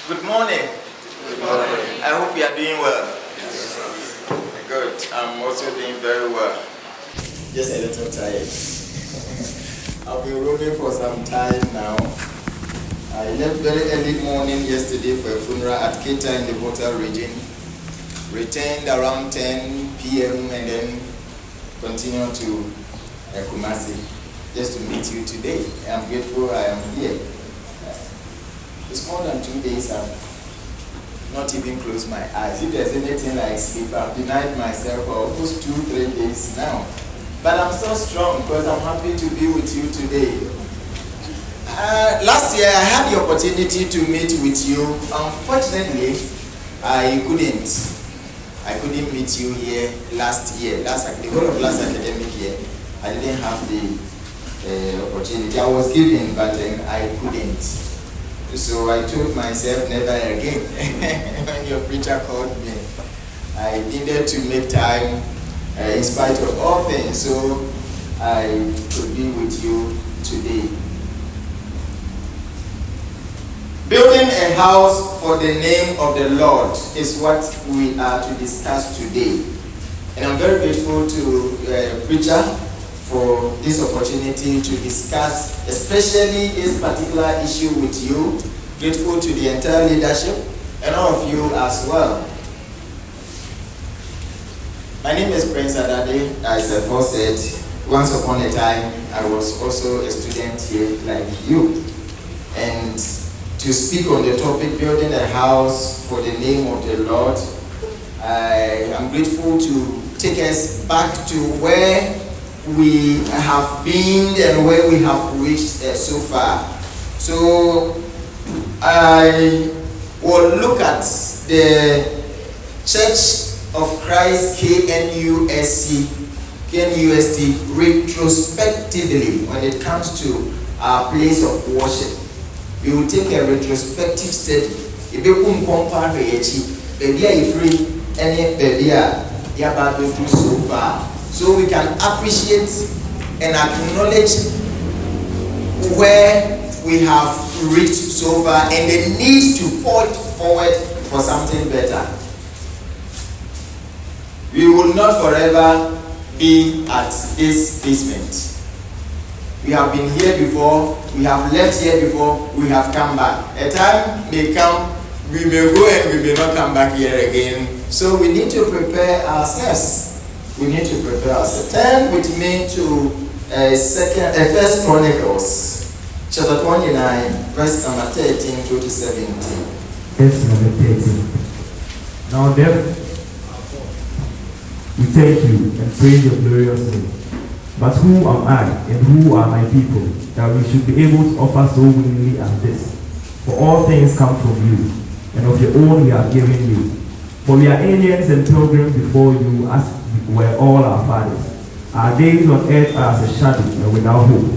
Good morning. Good morning. I hope you are doing well. Yes. Good. I'm also doing very well. Just a little tired. I've been roaming for some time now. I left very early morning yesterday for a funeral at Keita in the Volta region. Returned around 10 p.m. and then continued to Kumasi just to meet you today. I'm grateful I am here. It's more than 2 days I've not even closed my eyes. If there's anything like sleep, I've denied myself for almost 2-3 days now. But I'm so strong because I'm happy to be with you today. Last year I had the opportunity to meet with you. Unfortunately, I couldn't meet you here last year. The whole of last academic year, I didn't have the opportunity. I was given, but then I couldn't. So I told myself never again. When your preacher called me, I needed to make time in spite of all things, so I could be with you today. Building a house for the name of the Lord is what we are to discuss today. And I'm very grateful to the preacher for this opportunity to discuss, especially this particular issue with you. Grateful to the entire leadership and all of you as well. My name is Prince Adade. As I first said, once upon a time, I was also a student here like you. And to speak on the topic, building a house for the name of the Lord, I am grateful to take us back to where we have been and where we have reached so far. So I will look at the Church of Christ KNUST retrospectively when it comes to our place of worship. We will take a retrospective study. So far, so we can appreciate and acknowledge where we have reached so far and the need to forward for something better. We will not forever be at this basement. We have been here before, we have left here before, we have come back. A time may come, we may go and we may not come back here again. So we need to prepare ourselves. We need to prepare ourselves. Turn with me to First Chronicles, chapter 29, verse number 13 to 17. Verse number 13. Now therefore, we thank you and praise your glorious name. But who am I and who are my people that we should be able to offer so willingly as this? For all things come from you, and of your own we are given you. For we are aliens and pilgrims before you, as were all our fathers. Our days on earth are as a shadow and without hope.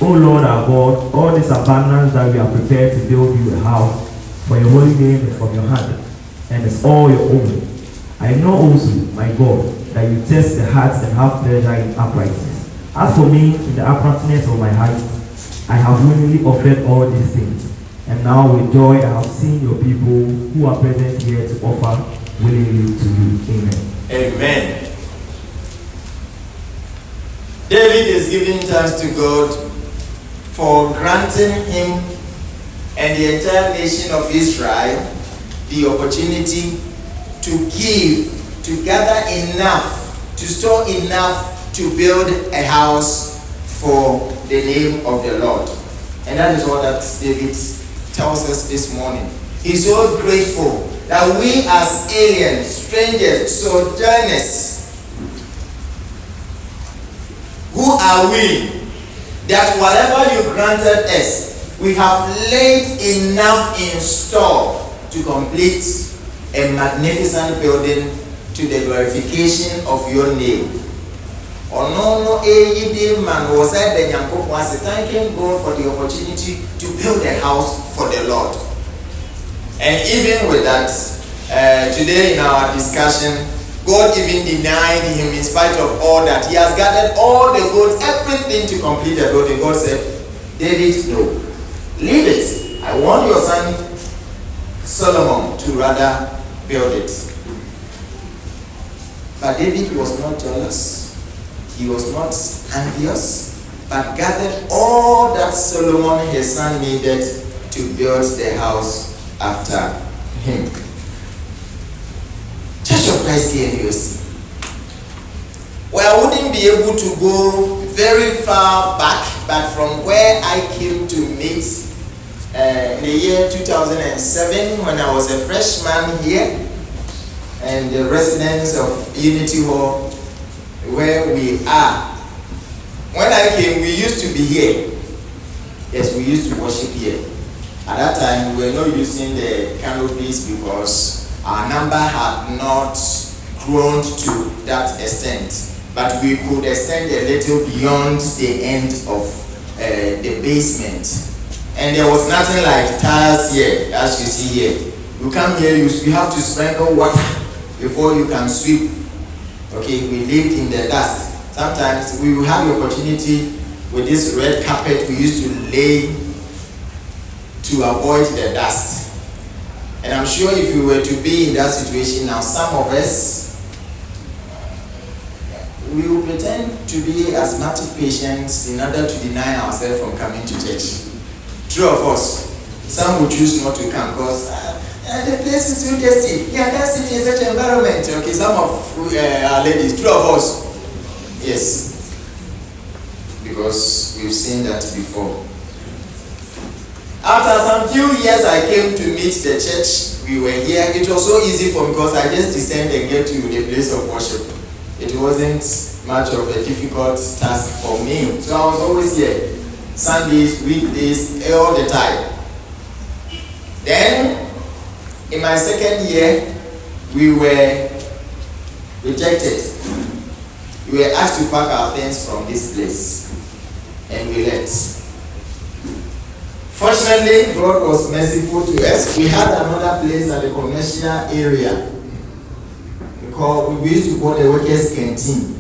O Lord our God, all this abundance that we are prepared to build you a house for your holy name is from your hand, and it's all your own. I know also, my God, that you test the hearts and have pleasure in uprightness. As for me, in the uprightness of my heart, I have willingly offered all these things. And now with joy I have seen your people who are present here to offer willingly to you. Amen. Amen. David is giving thanks to God for granting him and the entire nation of Israel the opportunity to gather enough, to store enough to build a house for the name of the Lord. And that is what that David tells us this morning. He's so grateful that we as aliens, strangers, sojourners, who are we? That whatever you granted us, we have laid enough in store to complete a magnificent building to the glorification of your name. Onono Eyide man was at the Yankop was thanking God for the opportunity to build a house for the Lord. And even with that, today in our discussion, God even denied him in spite of all that. He has gathered all the goods, everything to complete the building. God said, David, no. Leave it. I want your son Solomon to rather build it. But David was not jealous. He was not envious, but gathered all that Solomon his son needed to build the house after him. Church of Christ KNUST. Well, I wouldn't be able to go very far back, but from where I came to meet in the year 2007 when I was a freshman here, and the residents of Unity Hall, where we are. When I came, we used to be here. Yes, we used to worship here. At that time, we were not using the canopies because our number had not grown to that extent. But we could extend a little beyond the end of the basement. And there was nothing like tiles here, as you see here. You come here, you have to sprinkle water before you can sweep. Okay, we lived in the dust. Sometimes we will have the opportunity with this red carpet we used to lay to avoid the dust. And I'm sure if we were to be in that situation now, some of us, we will pretend to be asthmatic patients in order to deny ourselves from coming to church. True of us. Some will choose not to come because the place is too dusty. Yeah, I can't sit in such an environment. Okay, some of our ladies, true of us. Yes. Because we've seen that before. After some few years I came to meet the church. We were here. It was so easy for me because I just descend and get to the place of worship. It wasn't much of a difficult task for me. So I was always here. Sundays, weekdays, all the time. Then, in my second year, we were rejected. We were asked to pack our things from this place. And we left. Fortunately, God was merciful to us. We had another place at the commercial area. We used to call the workers' canteen.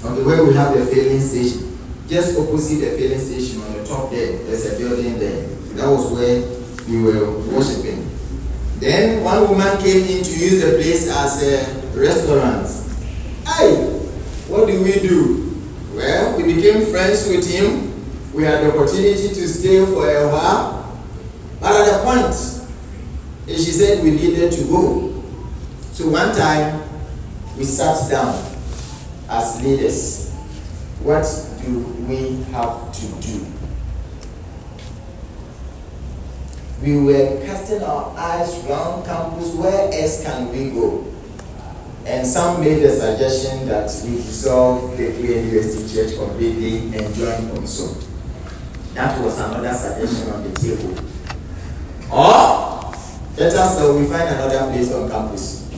On where we have the filling station. Just opposite the filling station on the top there, there's a building there. That was where we were worshiping. Then one woman came in to use the place as a restaurant. Hey, what do we do? Well, we became friends with him. We had the opportunity to stay for a while. But at the point, she said we needed to go. So one time, we sat down as leaders. What do we have to do? We were casting our eyes around campus. Where else can we go? And some made the suggestion that we dissolve the KNUST church completely and join also. That was another suggestion on the table. Or better still, we find another place on campus.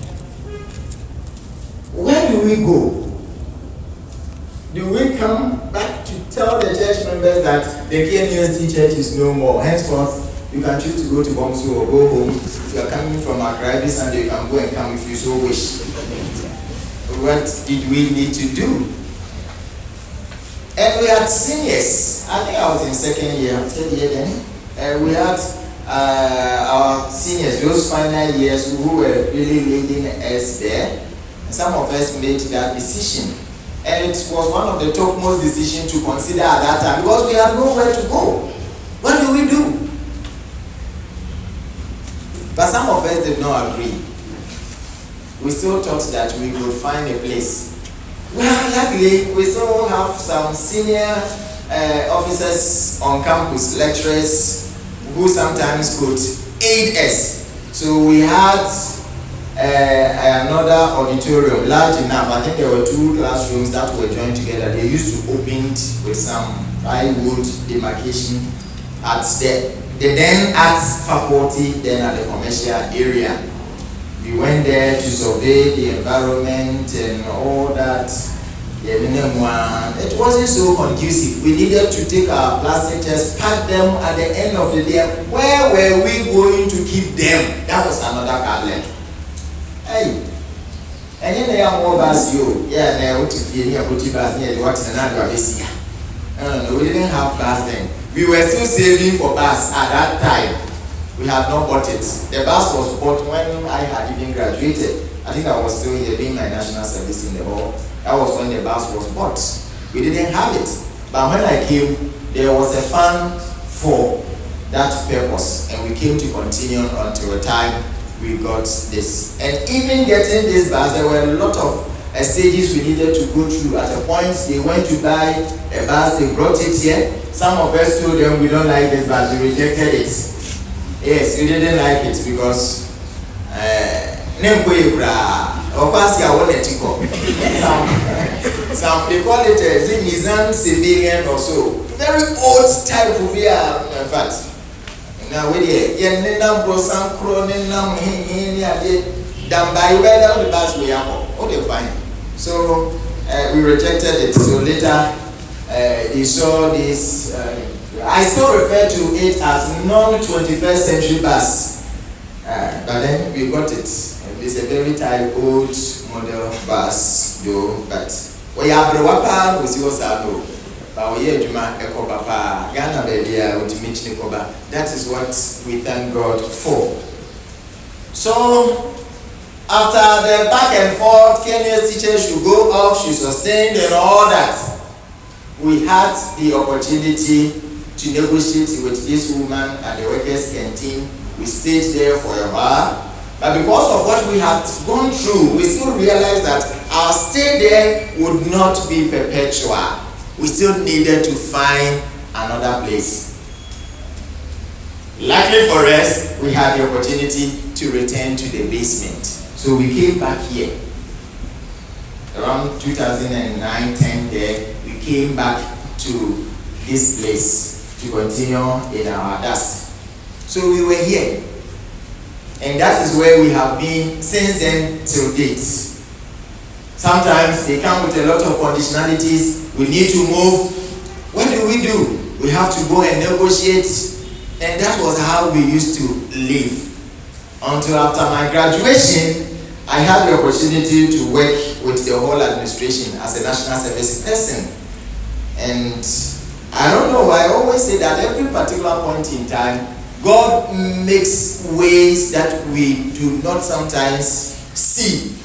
Where do we go? Do we come back to tell the church members that the KNUST church is no more? Henceforth, you can choose to go to Bomsu or go home. If you are coming from Accra every Sunday, you can go and come if you so wish. What did we need to do? And we had seniors. I think I was in second year, third year then. We had our seniors, those final years who were really leading us there. And some of us made that decision. And it was one of the topmost decisions to consider at that time because we had nowhere to go. What do we do? But some of us did not agree. We still thought that we could find a place. Well, luckily, we still have some senior officers on campus, lecturers, who sometimes could aid us. So we had another auditorium, large enough. I think there were 2 classrooms that were joined together. They used to open it with some plywood demarcation at the then arts faculty, then at the commercial area. We went there to survey the environment and all that. It wasn't so conducive. We needed to take our plastic chairs, pack them at the end of the day. Where were we going to keep them? That was another problem. Hey, and then there are more bus you. Yeah, there were bus near the water and we didn't have bus then. We were still saving for bus at that time. We had not bought it. The bus was bought when I had even graduated. I think I was still here doing my national service in the hall. That was when the bus was bought. We didn't have it. But when I came, there was a fund for that purpose. And we came to continue until the time we got this. And even getting this bus, there were a lot of stages we needed to go through. At a point, they went to buy a bus, they brought it here. Some of us told them we don't like this bus, we rejected it. Yes, we didn't like it because some they call it a Nizam civilian or so. Very old type of beer, in fact. Now we did some cronin down by the bus we are. Okay, fine. So we rejected it. So later they saw this. I still refer to it as non-21st century bus, but then we got it. It's a very tight old model bus, though. But we are brewapa, we see what's our do. But we are Juma Eko Papa, Ghana baby, ultimate Nikoba. That is what we thank God for. So after the back and forth, Kenya's teacher should go off, she sustained and all that. We had the opportunity to negotiate with this woman at the workers' canteen. We stayed there for a while. But because of what we had gone through, we still realized that our stay there would not be perpetual. We still needed to find another place. Luckily for us, we had the opportunity to return to the basement. So we came back here. Around 2009-10 there, we came back to this place to continue in our dust. So we were here. And that is where we have been since then till date. Sometimes they come with a lot of conditionalities. We need to move. What do? We have to go and negotiate. And that was how we used to live. Until after my graduation, I had the opportunity to work with the whole administration as a national service person. And I don't know, I always say that every particular point in time, God makes ways that we do not sometimes see.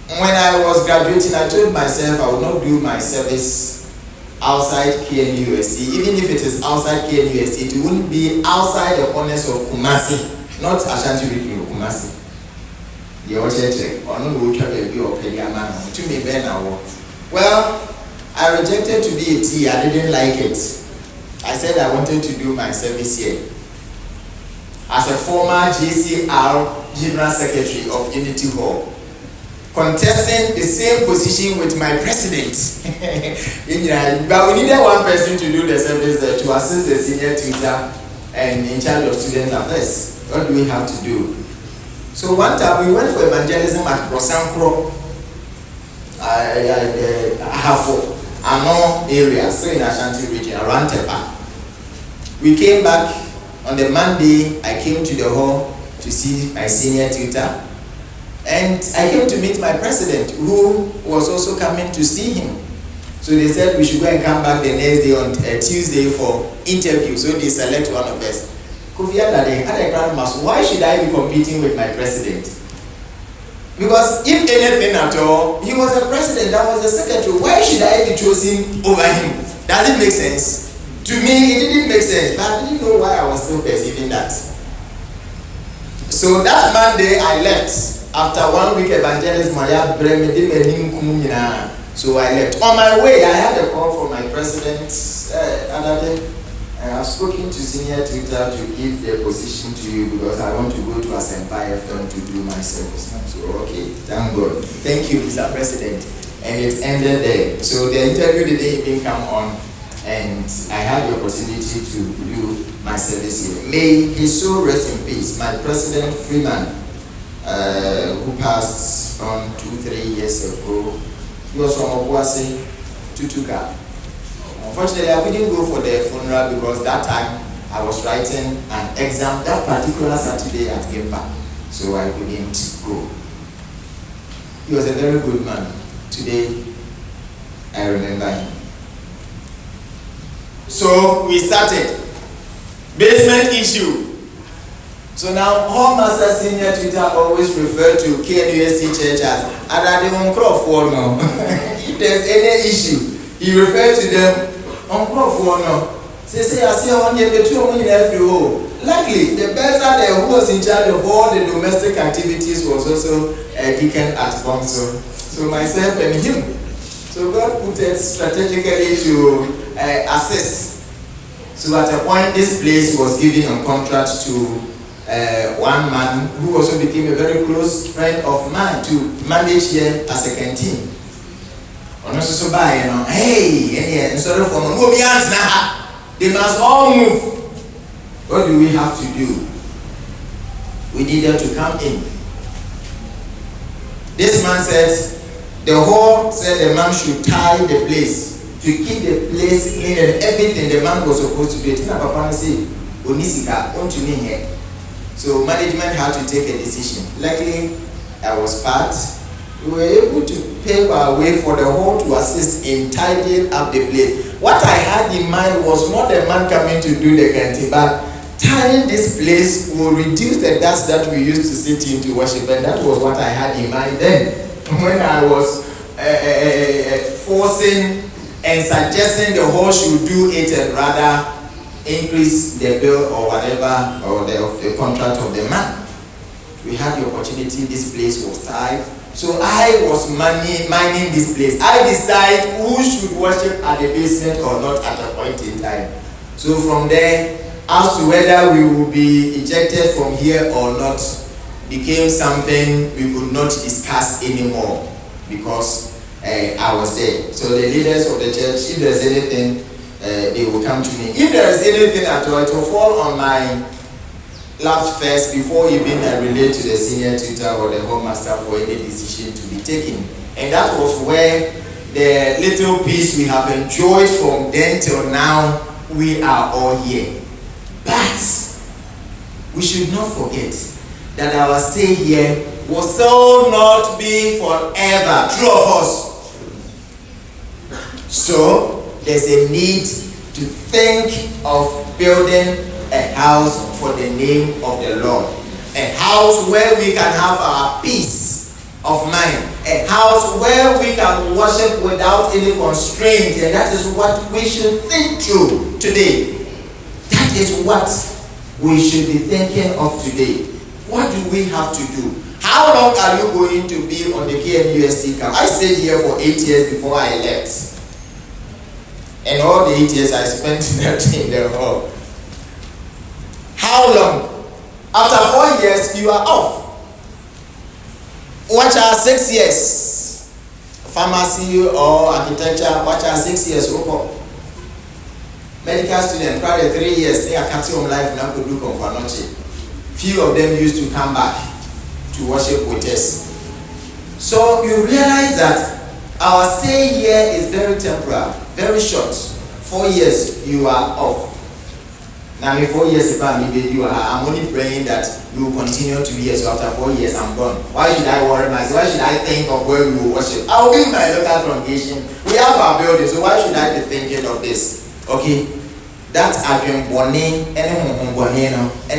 When I was graduating, I told myself I would not do my service outside KNUST. Even if it is outside KNUST, it wouldn't be outside the corners of Kumasi, not Ashanti region of Kumasi. Well, I rejected to be a T. I didn't like it. I said I wanted to do my service here. As a former JCR General Secretary of Unity Hall, contesting the same position with my president. But we needed one person to do the service there to assist the senior tutor and in charge of student affairs. What do we have to do? So one time we went for evangelism at Brosankro. Ano area, so in Ashanti region, around Tepa. We came back on the Monday. I came to the hall to see my senior tutor, and I came to meet my president, who was also coming to see him. So they said we should go and come back the next day on Tuesday for interview. So they select one of us. Kofi Adade, why should I be competing with my president? Because if anything at all, he was a president, I was a secretary. Why should I be chosen over him? Does it make sense? To me, it didn't make sense. But I didn't know why I was still perceiving that. So that Monday, I left. After 1 week evangelism, so I left. On my way, I had a call from my president, Adade. I've spoken to senior tutor to give their position to you because I want to go to Asempa FM to do my service. So, okay, thank God. Thank you, Mr. President. And it ended there. So the interview didn't even come on, and I had the opportunity to do my service here. May his soul rest in peace. My President Freeman, who passed on 2-3 years ago, he was from Obuasi to Tuka. Unfortunately, I couldn't go for the funeral because that time I was writing an exam that particular Saturday at Gimpa, so I couldn't go. He was a very good man. Today, I remember him. So we started. Basement issue. So now, Hall Master Senior Twitter always refer to KNUST Church as Adade on Crawford now. If there's any issue, he refers to them on Crawford now. Say, I see on here, the 2 million every hole. Luckily, the person who was in charge of all the domestic activities was also a deacon at Bomso. So myself and him. So God put it strategically to assist. So at a point, this place was given on contract to one man who also became a very close friend of mine to manage here as a canteen. And also by hey, and sort of they must all move. What do we have to do? We needed to come in. This man said, the whole said the man should tie the place to keep the place clean and everything the man was supposed to do. So management had to take a decision. Luckily, I was part. We were able to pave our way for the whole to assist in tidying up the place. What I had in mind was not the man coming to do the canteen, but tidying this place will reduce the dust that we used to sit in to worship, and that was what I had in mind then. When I was forcing and suggesting the whole should do it and rather increase the bill or whatever, or the contract of the man. We had the opportunity, this place was tied. So I was mining this place. I decide who should worship at the basement or not at a point in time. So from there, as to whether we will be ejected from here or not, became something we could not discuss anymore because I was there. So the leaders of the church, if there's anything, they will come to me. If there is anything at all, it will fall on my lap first before even I relate to the senior tutor or the home master for any decision to be taken. And that was where the little peace we have enjoyed from then till now, we are all here. But we should not forget that our stay here will still not be forever. True of us. So there's a need to think of building a house for the name of the Lord. A house where we can have our peace of mind. A house where we can worship without any constraint. And that is what we should think through today. That is what we should be thinking of today. What do we have to do? How long are you going to be on the KNUST camp? I stayed here for 8 years before I left. And all the 8 years I spent in the hall. How long? After 4 years, you are off. Watch our 6 years. Pharmacy or architecture, watch our 6 years. Medical student, probably 3 years, they are cutting on life now could do confanoche. Few of them used to come back to worship with us. So you realize that our stay here is very temporary, very short. 4 years, you are off. Now, 4 years, I'm only praying that we will continue to be here. So after 4 years, I'm gone. Why should I worry myself? Why should I think of where we will worship? I will be in my local congregation. We have our building, so why should I be thinking of this? Okay, that's again bonnet, and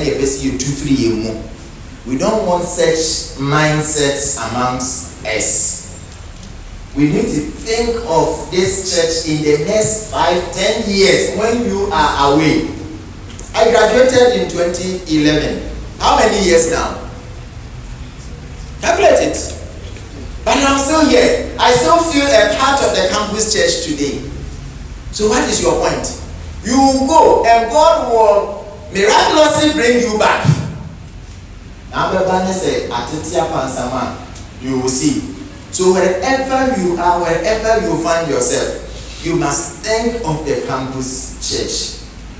you 2-3 years more. We don't want such mindsets amongst us. We need to think of this church in the next 5-10 years when you are away. I graduated in 2011. How many years now? Calculate it. But I'm still here. I still feel a part of the campus church today. So what is your point? You will go and God will miraculously bring you back. You will see. So wherever you are, wherever you find yourself, you must think of the campus church.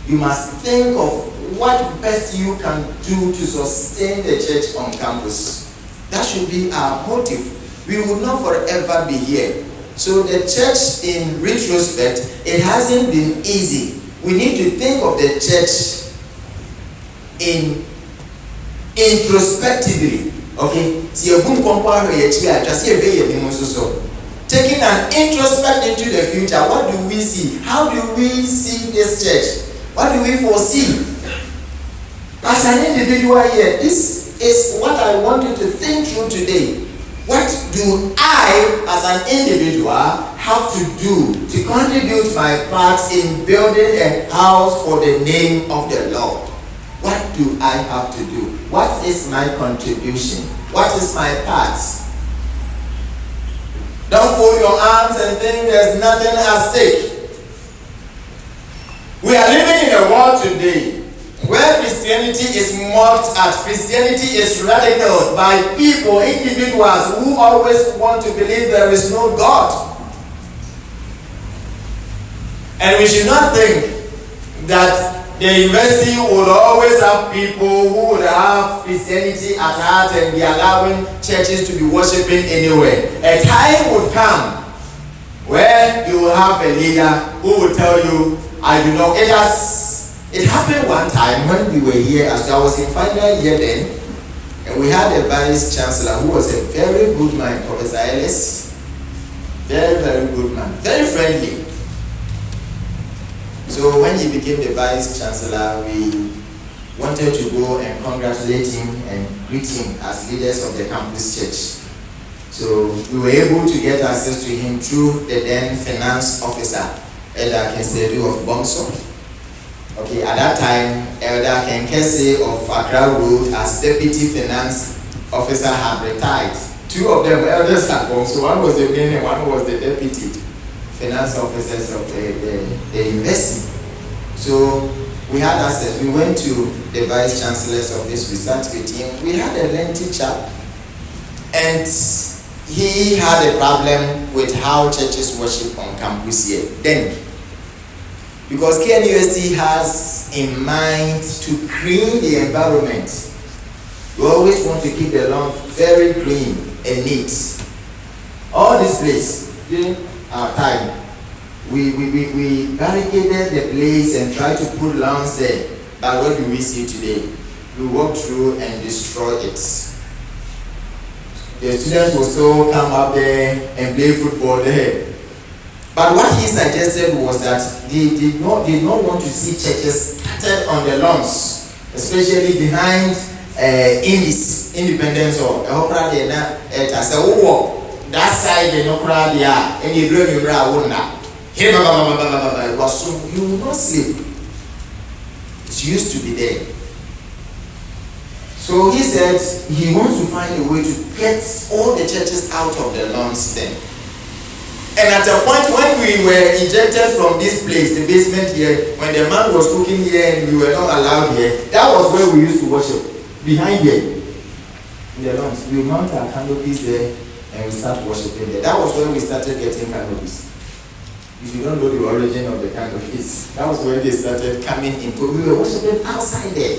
You must think of what best you can do to sustain the church on campus. That should be our motive. We will not forever be here. So the church, in retrospect, it hasn't been easy. We need to think of the church introspectively. Okay? Taking an introspect into the future, what do we see? How do we see this church? What do we foresee? As an individual here, this is what I want you to think through today. What do I, as an individual, have to do to contribute my part in building a house for the name of the Lord? What do I have to do? What is my contribution? What is my part? Don't fold your arms and think there's nothing at stake. We are living in a world today where Christianity is mocked at. Christianity is ridiculed by people, individuals who always want to believe there is no God. And we should not think that the university would always have people who would have Christianity at heart and be allowing churches to be worshipping anywhere. A time would come where you will have a leader who will tell you, I do not. It happened one time when we were here, as I was in final year then, and we had a vice chancellor who was a very good man, Professor Ellis. Very, very good man, very friendly. So when he became the vice chancellor, we wanted to go and congratulate him and greet him as leaders of the campus church. So we were able to get access to him through the then finance officer, Elder Kensedu of Bomso. Okay, at that time, Elder Kenkese of Accra Road as deputy finance officer had retired. Two of them were elders at Bomso. One was the main and one was the deputy finance officers of the university. So we had access. We went to the vice chancellor's office. We sat with him. We had a lengthy chat, and he had a problem with how churches worship on campus here then, because KNUST has in mind to clean the environment. We always want to keep the lawn very clean and neat. All this place during our time, we barricaded the place and tried to put lawns there. But what do we see today? We walk through and destroy it. The students will still come up there and play football there. But what he suggested was that they did not want to see churches scattered on the lawns, especially behind Independence Hall. That side the Nokra there, and you bring your so you will not sleep. It used to be there. So he said he wants to find a way to get all the churches out of the lawns then. And at a point when we were ejected from this place, the basement here, when the man was cooking here and we were not allowed here, that was where we used to worship. Behind here, in the lawns. We mount our canopies there and we start worshiping there. That was when we started getting canopies. If you don't know the origin of the canopies, that was when they started coming in. We were worshiping outside there.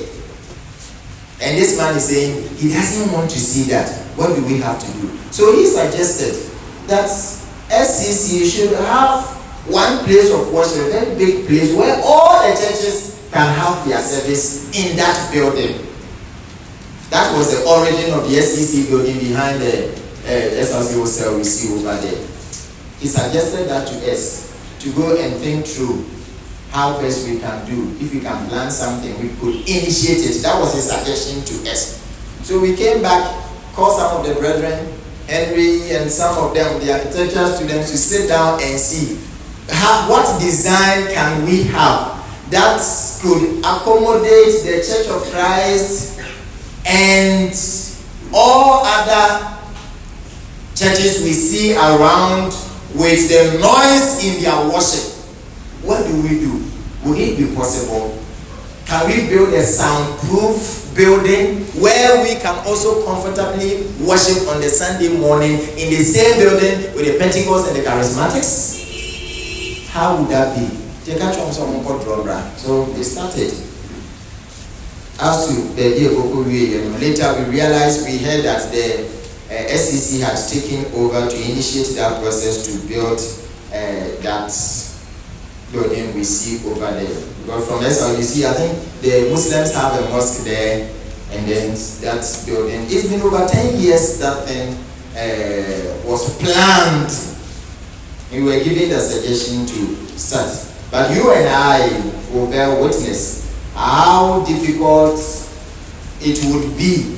And this man is saying he doesn't want to see that. What do we have to do? So he suggested that SCC should have one place of worship, a very big place where all the churches can have their service in that building. That was the origin of the SCC building behind the SRC hostel we see over there. He suggested that to us to go and think through how best we can do. If we can plan something, we could initiate it. That was his suggestion to us. So we came back, called some of the brethren, Henry and some of them, the architecture students, to sit down and see what design can we have that could accommodate the Church of Christ and all other churches we see around with the noise in their worship. What do we do? Would it be possible? Can we build a soundproof building where we can also comfortably worship on the Sunday morning in the same building with the Pentecost and the Charismatics? How would that be? So they started. As to the later we realized, we heard that the SCC had taken over to initiate that process to build that building we see over there. But from SLUC, I think the Muslims have a mosque there, and then that building. It's been over 10 years that thing was planned. We were given the suggestion to start. But you and I will bear witness how difficult it would be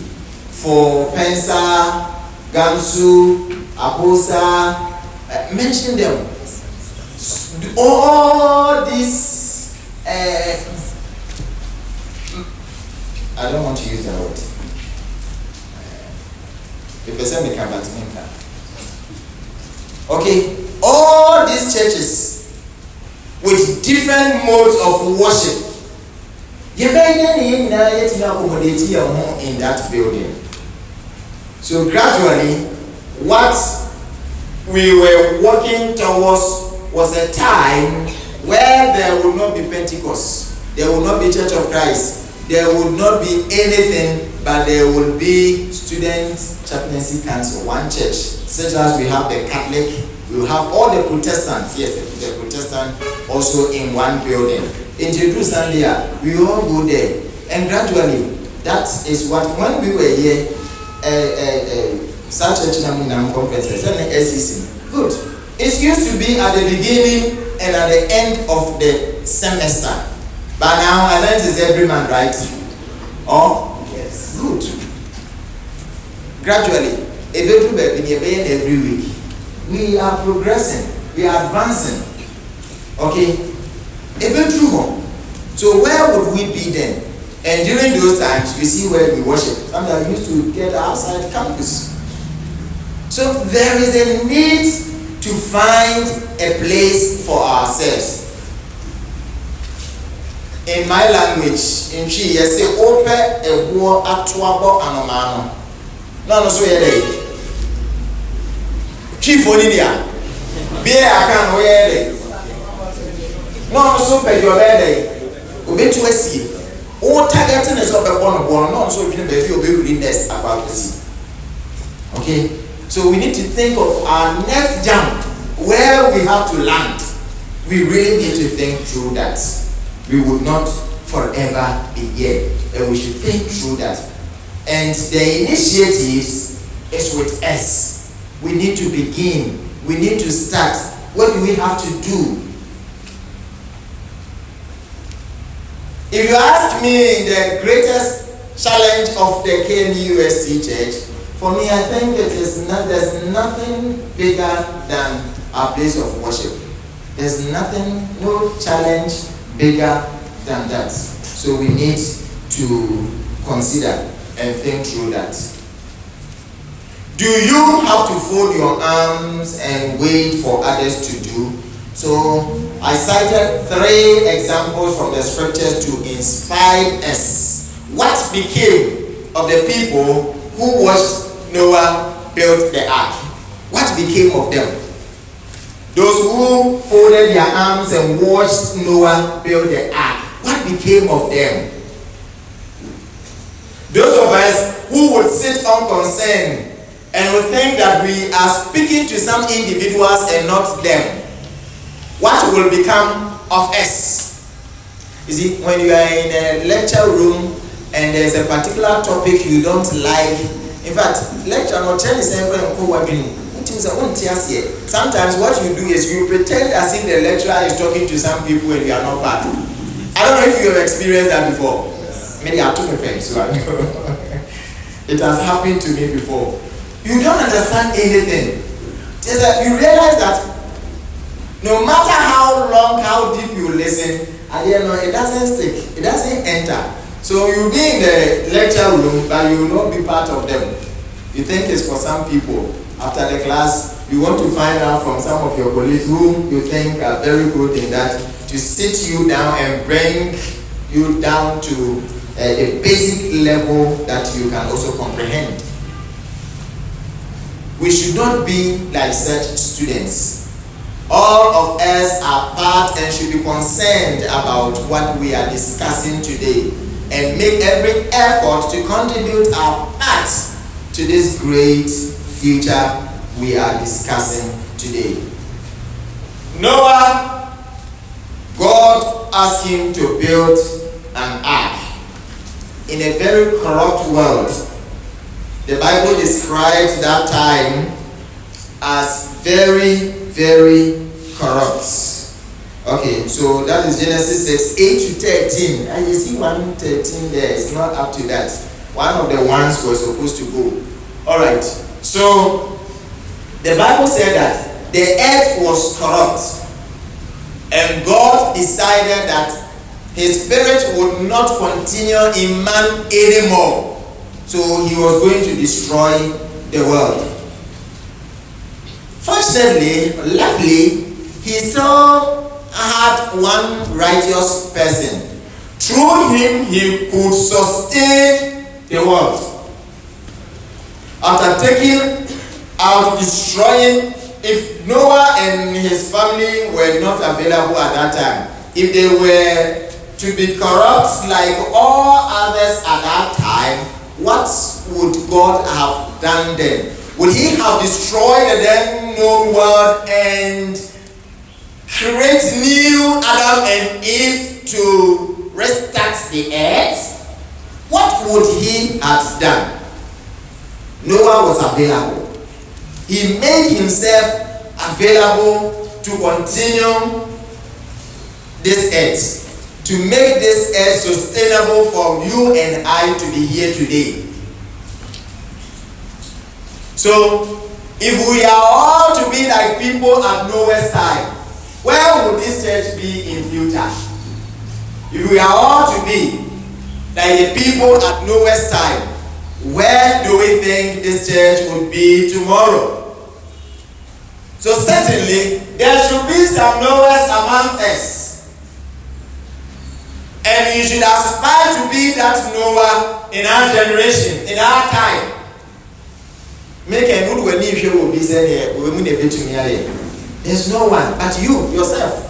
for Pensa, Gamsu, Aposa, mention them. All these, I don't want to use the word. The person may come back to me. Okay, all these churches with different modes of worship. In that building. So gradually, what we were working towards was a time where there would not be Pentecost, there would not be Church of Christ, there would not be anything, but there would be Student Chaplaincy Council, one church, such as we have the Catholic, we will have all the Protestants, yes, the Protestant also in one building. In Jerusalem there, we all go there, and gradually, that is what, when we were here, such a conferences, SEC, good. It used to be at the beginning and at the end of the semester, but now I learned it's every month, right? Oh, yes, good. Gradually, every week, we are progressing, we are advancing. Okay. So where would we be then? And during those times, you see where we worship. Sometimes we used to get outside campus. So there is a need to find a place for ourselves. In my language, in Chi, you say, "Ope a war atuabo anomano." No, so you're Chief Onidia. Be a can wear no, so pay your day. Obey to a sea. All targeting is up upon a born, not so you can be reading this about the sea. Okay, so we need to think of our next jump where we have to land. We really need to think through that. We would not forever be here, and we should think through that. And the initiatives is with us. We need to begin. We need to start. What do we have to do? If you ask me the greatest challenge of the KNUST Church, for me I think there's nothing bigger than our place of worship. There's no challenge bigger than that. So we need to consider and think through that. Do you have to fold your arms and wait for others to do? So I cited 3 examples from the scriptures to inspire us. What became of the people who watched Noah build the ark? What became of them? Those who folded their arms and watched Noah build the ark, what became of them? Those of us who would sit unconcerned and would think that we are speaking to some individuals and not them, what will become of us? You see, when you are in a lecture room and there's a particular topic you don't like, in fact, lecture not tell sometimes what you do is you pretend as if the lecturer is talking to some people and you are not part. I don't know if you have experienced that before. Maybe I took a pen, so I know. It has happened to me before. You don't understand anything. It's that you realize that no matter how long, how deep you listen, at the end, it doesn't stick. It doesn't enter. So you'll be in the lecture room, but you will not be part of them. You think it's for some people. After the class, you want to find out from some of your colleagues whom you think are very good in that, to sit you down and bring you down to a basic level that you can also comprehend. We should not be like such students. All of us are part and should be concerned about what we are discussing today and make every effort to contribute our part to this great future we are discussing today. Noah, God asked him to build an ark in a very corrupt world. The Bible describes that time as very, very corrupt. Okay, so that is Genesis 6, 8 to 13. And you see 1:13 there, it's not up to that. One of the ones who were supposed to go. Alright, so the Bible said that the earth was corrupt, and God decided that his spirit would not continue in man anymore. So he was going to destroy the world. Fortunately, luckily, he still had one righteous person. Through him, he could sustain the world. After taking out, destroying, if Noah and his family were not available at that time, if they were to be corrupt like all others at that time, what would God have done then? Would he have destroyed the then known world and create new Adam and Eve to restart the earth? What would he have done? Noah was available. He made himself available to continue this earth, to make this earth sustainable for you and I to be here today. So, if we are all to be like people at Noah's time, where would this church be in future? If we are all to be like the people at Noah's time, where do we think this church would be tomorrow? So certainly, there should be some Noahs among us. And you should aspire to be that Noah in our generation, in our time. Make a good when you will be saying, there's no one but you, yourself.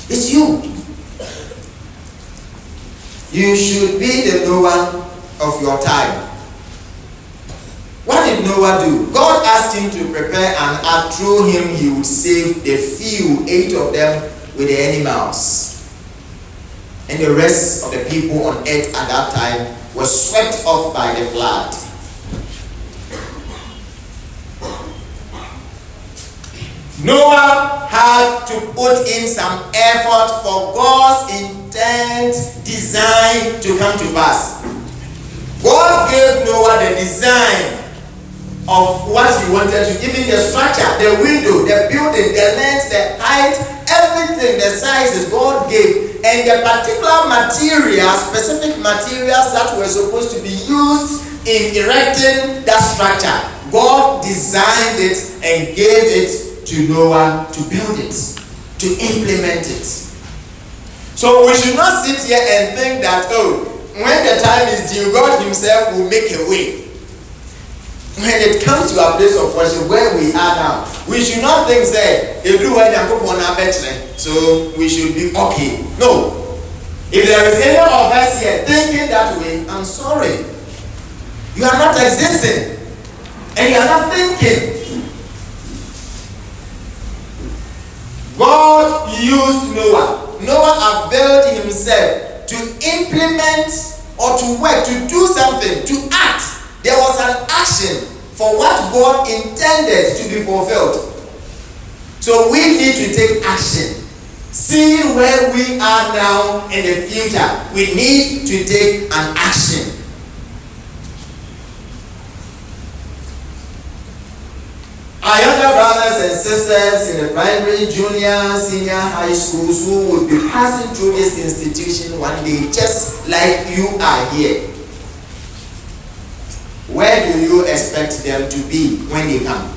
It's you. You should be the Noah of your time. What did Noah do? God asked him to prepare an ark. Through him he would save the few, 8 of them with the animals. And the rest of the people on earth at that time were swept off by the flood. Noah had to put in some effort for God's intent, design to come to pass. God gave Noah the design of what he wanted to, even the structure, the window, the building, the length, the height, everything, the sizes God gave, and the particular materials, specific materials that were supposed to be used in erecting that structure. God designed it and gave it to Noah to build it, to implement it. So we should not sit here and think that, oh, when the time is due, God himself will make a way. When it comes to a place of worship where we are now, we should not think that so we should be okay. No. If there is any of us here thinking that way, I'm sorry. You are not existing. And you are not thinking. God used Noah. Noah availed himself to implement or to work, to do something, to act. There was an action for what God intended to be fulfilled. So we need to take action. Seeing where we are now in the future, we need to take an action. Our younger brothers and sisters in the primary, junior, senior high schools who will be passing through this institution one day, just like you are here. Where do you expect them to be when they come?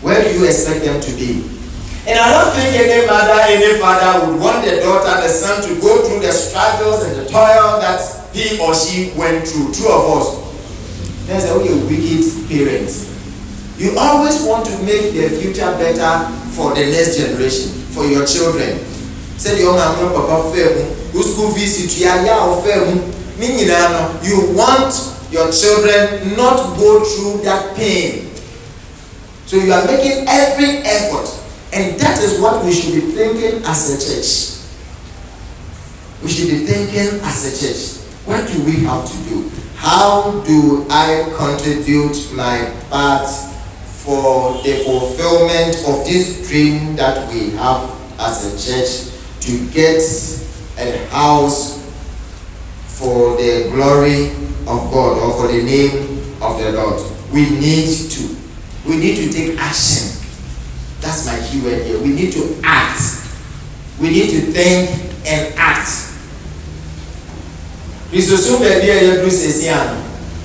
Where do you expect them to be? And I don't think any mother, any father would want the daughter, the son to go through the struggles and the toil that he or she went through. Two of us. That's a wicked parent. You always want to make the future better for the next generation, for your children. Said your mama, papa, school fees, you want your children not to go through that pain. So you are making every effort. And that is what we should be thinking as a church. We should be thinking as a church. What do we have to do? How do I contribute my part for the fulfillment of this dream that we have as a church to get a house for the glory of God or for the name of the Lord. We need to take action. That's my keyword here. We need to act. We need to think and act.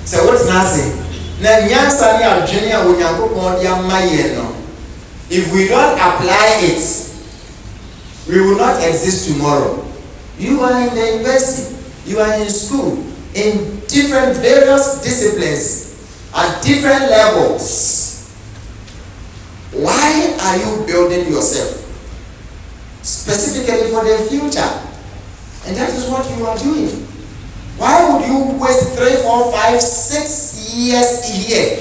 So what's nothing? If we don't apply it, we will not exist tomorrow. You are in the university, you are in school, in different various disciplines, at different levels. Why are you building yourself? Specifically for the future. And that is what you are doing. Why would you waste 3, 4, 5, 6 years here?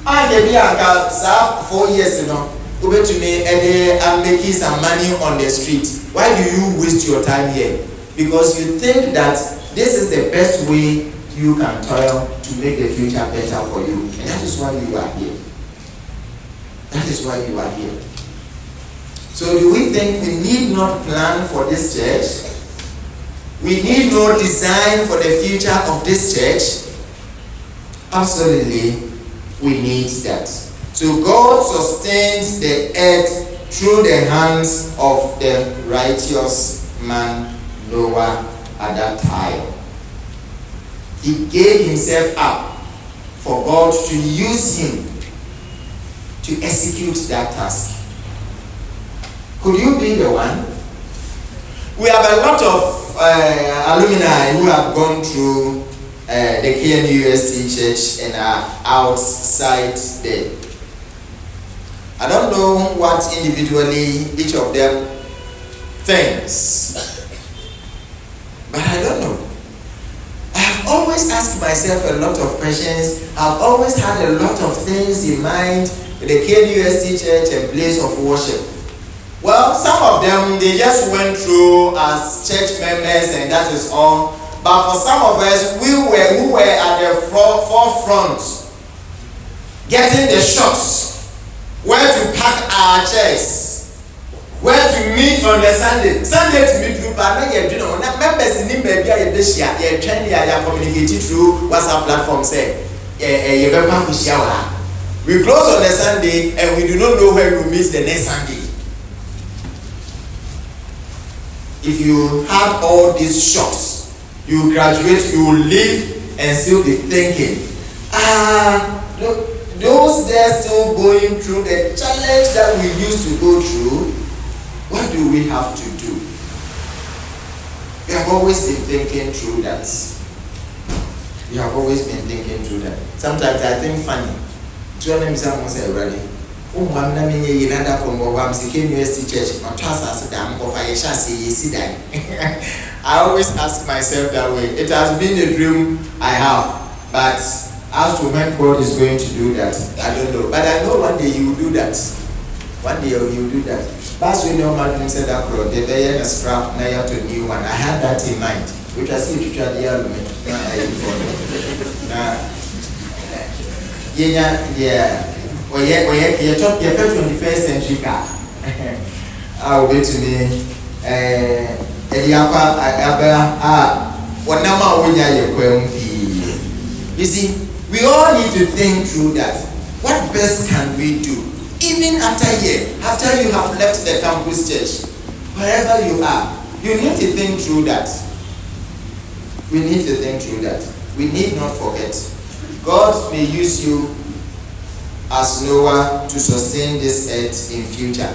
I can be a 4 years, over to me and I'm making some money on the street. Why do you waste your time here? Because you think that this is the best way you can toil to make the future better for you. And that is why you are here. That is why you are here. So do we think we need not plan for this church? We need no design for the future of this church? Absolutely, we need that. So God sustained the earth through the hands of the righteous man Noah at that time. He gave himself up for God to use him to execute that task. Could you be the one? We have a lot of alumni who have gone through the KNUST church and are outside there. I don't know what individually each of them thinks, but I don't know. I have always asked myself a lot of questions. I've always had a lot of things in mind with the KNUST church and place of worship. Well, some of them, they just went through as church members and that is all. But for some of us, who were at the forefront, getting the shots, where to park our chairs, where to meet on the Sunday. Sunday to meet group, I know you're doing members in the media, you're trying to communicate through WhatsApp platform, say, we close on the Sunday and we do not know where we will meet the next Sunday. If you have all these shocks, you graduate, you will leave and still be thinking, those there still going through the challenge that we used to go through, what do we have to do? We have always been thinking through that. We have always been thinking through that. Sometimes I think funny. I always ask myself that way. It has been a dream I have, but as to when God is going to do that, I don't know. But I know one day He will do that. One day He will do that. That's when your man said that the day a scrap now to a new one. I had that in mind. Which I see you try the argument. Well, you're talking 21st century car. I'll wait to me. You see, we all need to think through that. What best can we do? Even after you have left the campus church, wherever you are, you need to think through that. We need to think through that. We need not forget. God may use you as Noah to sustain this earth in future.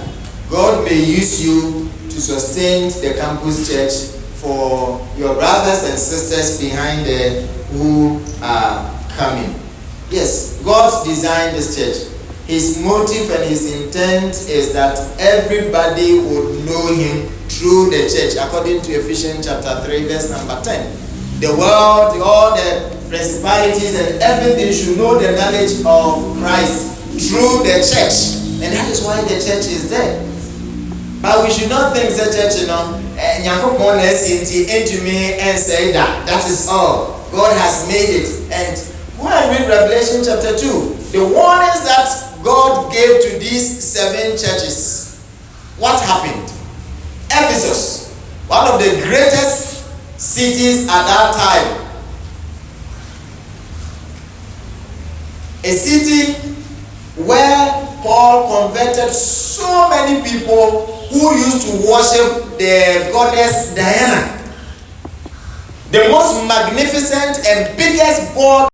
God may use you to sustain the campus church for your brothers and sisters behind there who are coming. Yes, God designed this church. His motive and his intent is that everybody would know him through the church, according to Ephesians chapter 3, verse number 10. The world, all the principalities and everything should know the knowledge of Christ through the church. And that is why the church is there. But we should not think the church, Nyakopon into me and say that is all. God has made it. And go and read Revelation chapter 2. The warnings that God gave to these 7 churches. What happened? Ephesus, one of the greatest cities at that time, a city where Paul converted so many people who used to worship the goddess Diana, the most magnificent and biggest god